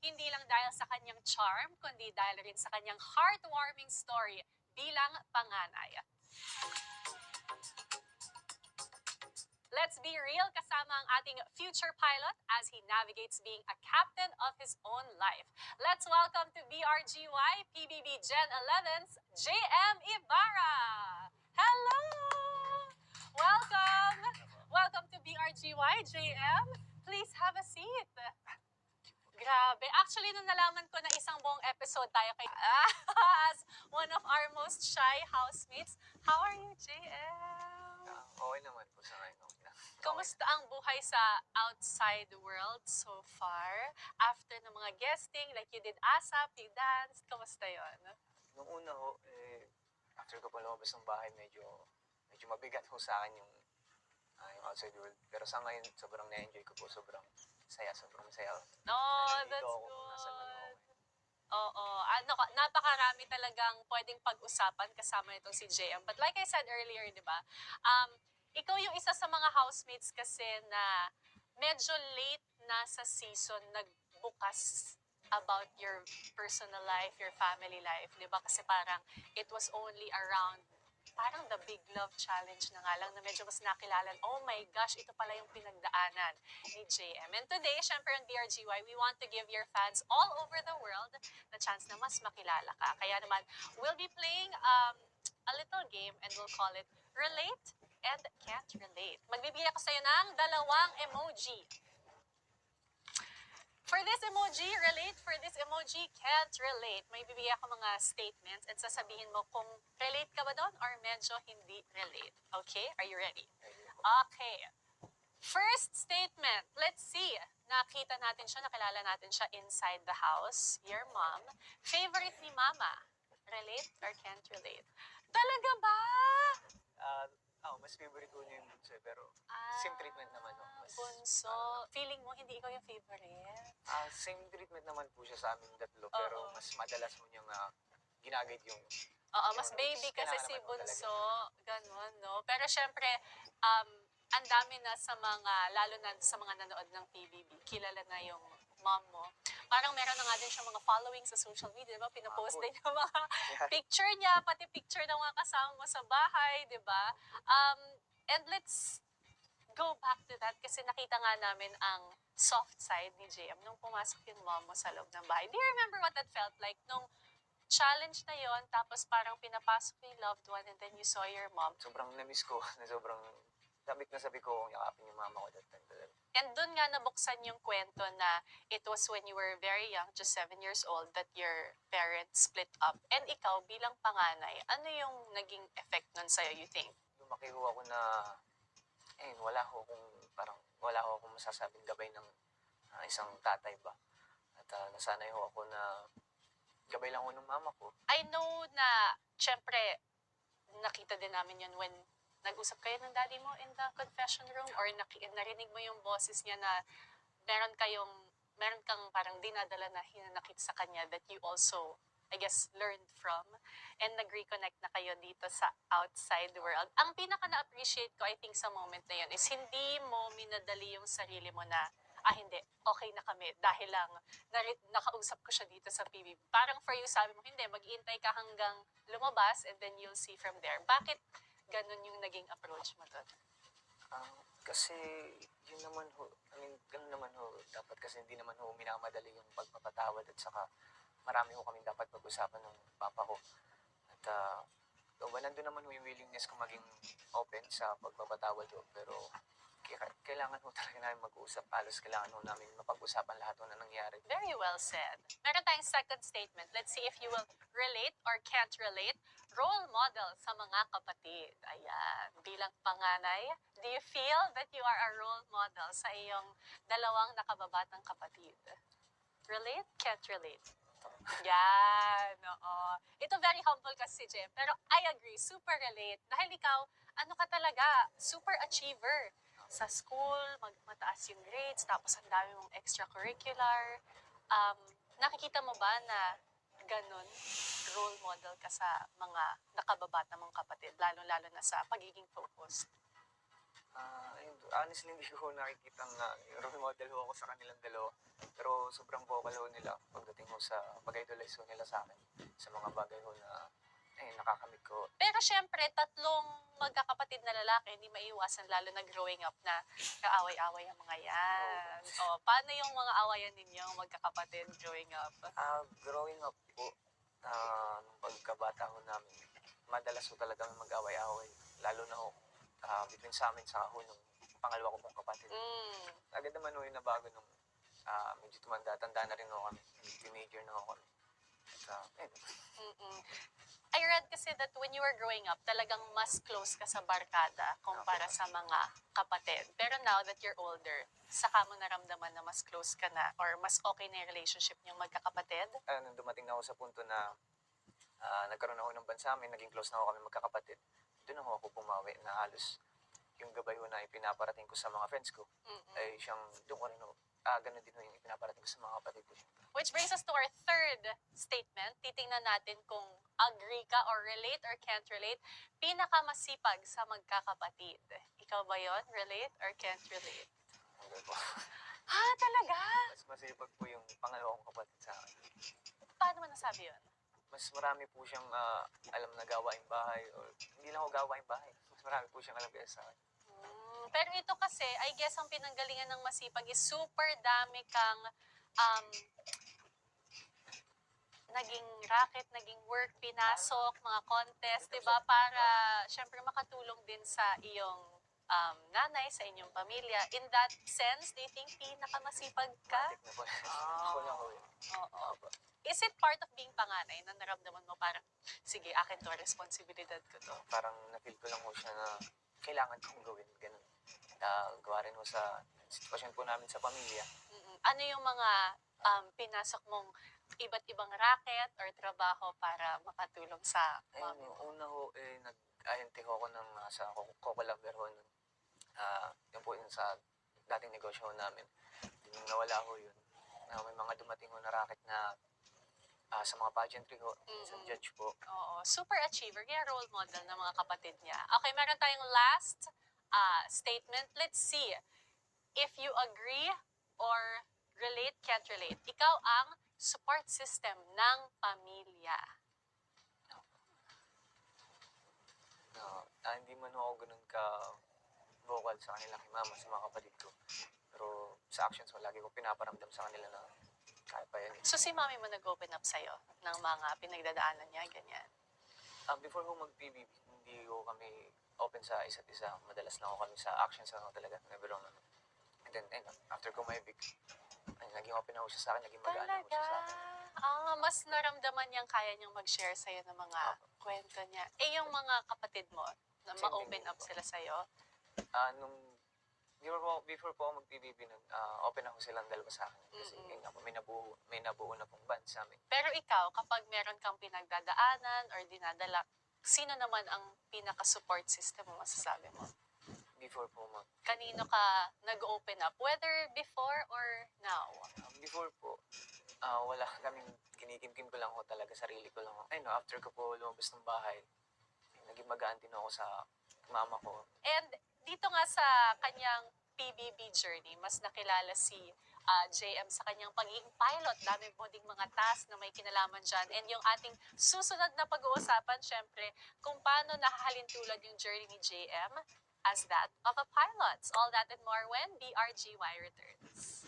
hindi lang dahil sa kanyang charm, kundi dahil rin sa kanyang heartwarming story bilang panganay. Let's be real, kasama ang ating future pilot as he navigates being a captain of his own life. Let's welcome to BRGY PBB Gen 11's JM Ibarra! Hello! Welcome! Welcome to BRGY, JM. Please have a seat. Grabe. Actually, nung nalaman ko na isang buong episode tayo kay as one of our most shy housemates, how are you, JM? Okay naman po sa ngayon. Okay lang. Kamusta ang buhay sa outside world so far? After ng mga guesting, like you did ASAP, you danced, kamusta yon? Nung una ho, after ko po lumabas ng bahay, medyo mabigat ho sa akin yung outside world. Pero sa ngayon, sobrang na-enjoy ko po. Sobrang sobrang masaya. No, Nandito that's ako kung nasaan man ako. good. Oo. Napakarami talagang pwedeng pag-usapan kasama nitong si JM. But like I said earlier, di ba, ikaw yung isa sa mga housemates kasi na medyo late na sa season nagbukas about your personal life, your family life, di ba? Kasi parang it was only around parang the Big Love Challenge na nga lang na medyo mas nakilala. Oh my gosh, ito pala yung pinagdaanan ni JM. And today, syempre on BRGY, we want to give your fans all over the world the chance na mas makilala ka. Kaya naman, we'll be playing a little game and we'll call it Relate and Can't Relate. Magbibigay ako sa'yo ng dalawang emoji. For this emoji, relate. For this emoji, can't relate. May bibigay ako mga statements and sasabihin mo kung relate ka ba doon or medyo hindi relate. Okay? Are you ready? Okay. First statement. Let's see. Nakita natin siya, nakilala natin siya inside the house. Your mom. Favorite ni mama. Relate or can't relate? Talaga ba? Mas favorite ko niya yung bunso pero same treatment naman. No? Bunso. Feeling mo hindi ikaw yung favorite? Same treatment naman po siya sa aming tatlo pero mas madalas mo niyang ginagayad yung Oo, mas baby kasi kailangan si naman po Bunso, ganun, no? Pero syempre, ang dami na sa mga, lalo na sa mga nanood ng PBB, kilala na yung mom mo. Parang meron na nga din siya mga following sa social media, di ba? Pinopost din yung mga picture niya, pati picture ng mga kasama mo sa bahay, di ba? And let's go back to that kasi nakita nga namin ang soft side ni JM nung pumasok yung mom mo sa loob ng bahay. Do you remember what that felt like nung challenge na yon tapos parang pinapasok yung loved one and then you saw your mom? Sobrang na-miss ko na sobrang sabi ko yakapin yung mama ko that time talaga. And doon nga nabuksan yung kwento na it was when you were very young, just 7 years old, that your parents split up. And ikaw bilang panganay, ano yung naging effect nun sa'yo, you think? Lumaki ho ako na wala ho akong masasabing gabay ng isang tatay ba. At nasanay ho ako na gabay lang ho ng mama ko. I know na, syempre, nakita din namin yun when nag-usap kayo ng daddy mo in the confession room or narinig mo yung boses niya na meron kang parang dinadala na hinanakit sa kanya that you also, I guess, learned from and nag-reconnect na kayo dito sa outside world. Ang pinaka na-appreciate ko, I think, sa moment na yun is hindi mo minadali yung sarili mo na, hindi, okay na kami dahil lang nakausap ko siya dito sa PBB. Parang for you, sabi mo, hindi, mag-iintay ka hanggang lumabas and then you'll see from there. Bakit ganun yung naging approach mo doon? Kasi yun naman ho, ganun naman ho, dapat kasi hindi naman ho minamadali yung pagpapatawad at saka marami ho kami dapat pag-usapan ng papa ko. At nandun naman ho yung willingness ko maging open sa pagpapatawad ho, pero kailangan ho talaga namin mag-usap. Halos kailangan ho namin mapag-usapan lahat ho na nangyari. Very well said. Meron tayong second statement. Let's see if you will relate or can't relate. Role model sa mga kapatid. Ayan. Bilang panganay, do you feel that you are a role model sa iyong dalawang nakababatang kapatid? Relate? Can't relate? Yan, oo. Ito very humble kasi si Jem. Pero I agree, super relate. Dahil ikaw, ano ka talaga, super achiever. Sa school, mataas yung grades, tapos ang dami mong extracurricular. Nakikita mo ba na ganun, role model ka sa mga nakababata mong kapatid, lalo-lalo na sa pagiging focused? honestly, hindi ko nakikita na role model ho ako sa kanilang dalawa. Pero sobrang vocal ho nila pagdating ho sa pag-idolize ho nila sa akin. Sa mga bagay ho na nakakamit ko. Pero syempre, tatlong magkakapatid na lalaki, hindi maiiwasan lalo na growing up na kaaway-away ang mga yan. O, paano yung mga awayan ninyo, magkakapatid growing up? Growing up po, nung pagkabata ho namin, madalas ho talaga mag-away-away. Lalo na ho, between sa amin sa ho nung pangalawa ko pong kapatid. Mm. Agad naman ho yung nabago nung medyo tumanda-tanda na rin ho kami. Teenager na ho kami. At, Mm-mm. I read kasi that when you were growing up, talagang mas close ka sa barkada kumpara sa mga kapatid. Pero now that you're older, saka mo naramdaman na mas close ka na or mas okay na yung relationship niyong magkakapatid? nung dumating na ako sa punto na nagkaroon ako ng bansa amin, naging close na ako kami magkakapatid, doon na ako pumawi na halos yung gabay ho na ipinaparating ko sa mga friends ko, Mm-mm. ay siyang doon ko rin ho, ganun din ho yung ipinaparating ko sa mga kapatid ko. Which brings us to our third statement. Titingnan natin kung agree ka or relate or can't relate. Pinakamasipag sa magkakapatid. Ikaw ba yon? Relate or can't relate? Hanggang po. Ha, talaga? Mas masipag po yung pangalawa kong kapatid sa akin. Paano mo nasabi yun? Mas marami po siyang alam na gawaing bahay, or hindi lang ako gawaing bahay. Mas marami po siyang alam kaya sa akin. Pero ito kasi, I guess ang pinanggalingan ng masipag is super dami kang naging racket, naging work, pinasok, mga contest, di ba? Para, syempre, makatulong din sa iyong nanay, sa inyong pamilya. In that sense, do you think pinakamasipag ka? Matik na po. Ako na ho yun. Oo. Is it part of being panganay na naramdaman mo parang, sige, akin to, responsibilidad ko to? Parang na-feel ko lang ho siya na kailangan kong gawin. Ganun. Gawa rin ho sa sitwasyon po namin sa pamilya. Ano yung mga pinasok mong iba't ibang racket or trabaho para makatulong sa mami mo? Una ho, nag-ahente ho ako ng sa Coca-Cola ho nun. Yun po yun sa dating negosyo ho namin. Nung nawala ho yun, may mga dumating ho na racket na sa mga pageantry ho, sa judge po. Oo, super achiever, kaya role model ng mga kapatid niya. Okay, meron tayong last statement. Let's see if you agree or relate, can't relate. Ikaw ang support system ng pamilya. Hindi man ho ako ganun ka-vocal sa kanila kay mama, sa mga kapatid ko. Pero sa actions ko, lagi ko pinaparamdam sa kanila na kaya pa yan. So si mami mo nag-open up sa'yo ng mga pinagdadaanan niya, ganyan? Before ko mag-PBB, hindi ko kami open sa isa't isa. Madalas na ako kami sa actions ako talaga. Never on. And then, after ko maibig, naging open ako siya sa akin, naging mag-aano ako Talaga? siya sa akin. Mas naramdaman niyang kaya niyang mag-share sa'yo ng mga kwento niya. Eh, yung mga kapatid mo, na Same ma-open thing up po. sila sa'yo? Before po ako mag-PBB nun, open ako silang dalawa sa akin. Kasi may nabuo na pong band sa amin. Pero ikaw, kapag meron kang pinagdadaanan or dinadala, sino naman ang pinaka-support system mo, masasabi mo? Before po Kanino ka nag-open up? Whether before or now? before po, wala kaming kinikimkim ko lang ho talaga, sarili ko lang ho. After ko po lumabas ng bahay, naging magaan din ako sa mama ko. And dito nga sa kanyang PBB journey, mas nakilala si JM sa kanyang pagiging pilot. Dami mo ding mga task na may kinalaman dyan. And yung ating susunod na pag-uusapan, syempre, kung paano nakahalintulad yung journey ni JM as that of a pilot. All that and more when BRGY returns.